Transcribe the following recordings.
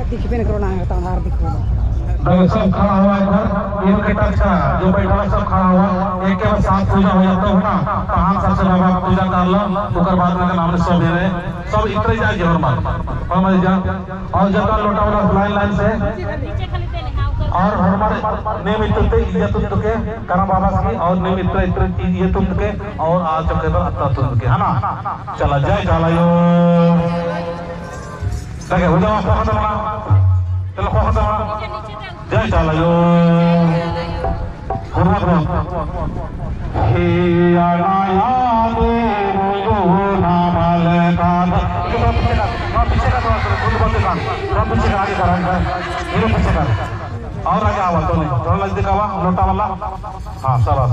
दिखबे न करो ना तंहार दिखो सब खड़ा हुआ इधर इनके टच जो बैठा है सब खड़ा हुआ एक के बाद साथ पूजा हो जाता है ना तो हम सबसे बाबा पूजा कर लो ओकर बाद में नाम सब दे रहे सब इतरे जाए जोर मार हम जा और जता लोटा वाला लाइन से और हमारे नियमित तुते इज्जत तुते करम बाबा की और नियमित इतरे चीज ये तुते और आज चुके पर अत्ता तुते है ना चला जय चलायो लगे हो जाओ खत्म ना चलो खत्म जय चलायो hormat he anaya deru namalkan kita पीछे का थोड़ा बोलते kan थोड़ा पीछे का आगे करा ये पीछे का और आगे आवा तो नहीं थोड़ा नजदीक आवा लोटा वाला हाँ शाबाश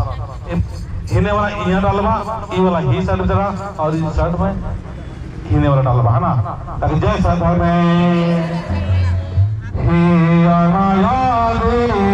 हिने वाला यहाँ डालवा ये वाला ही साइड जरा और इस साइड में हिने वाला डालवा है ना ताकि जय साधा में he anaya deru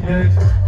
Yes.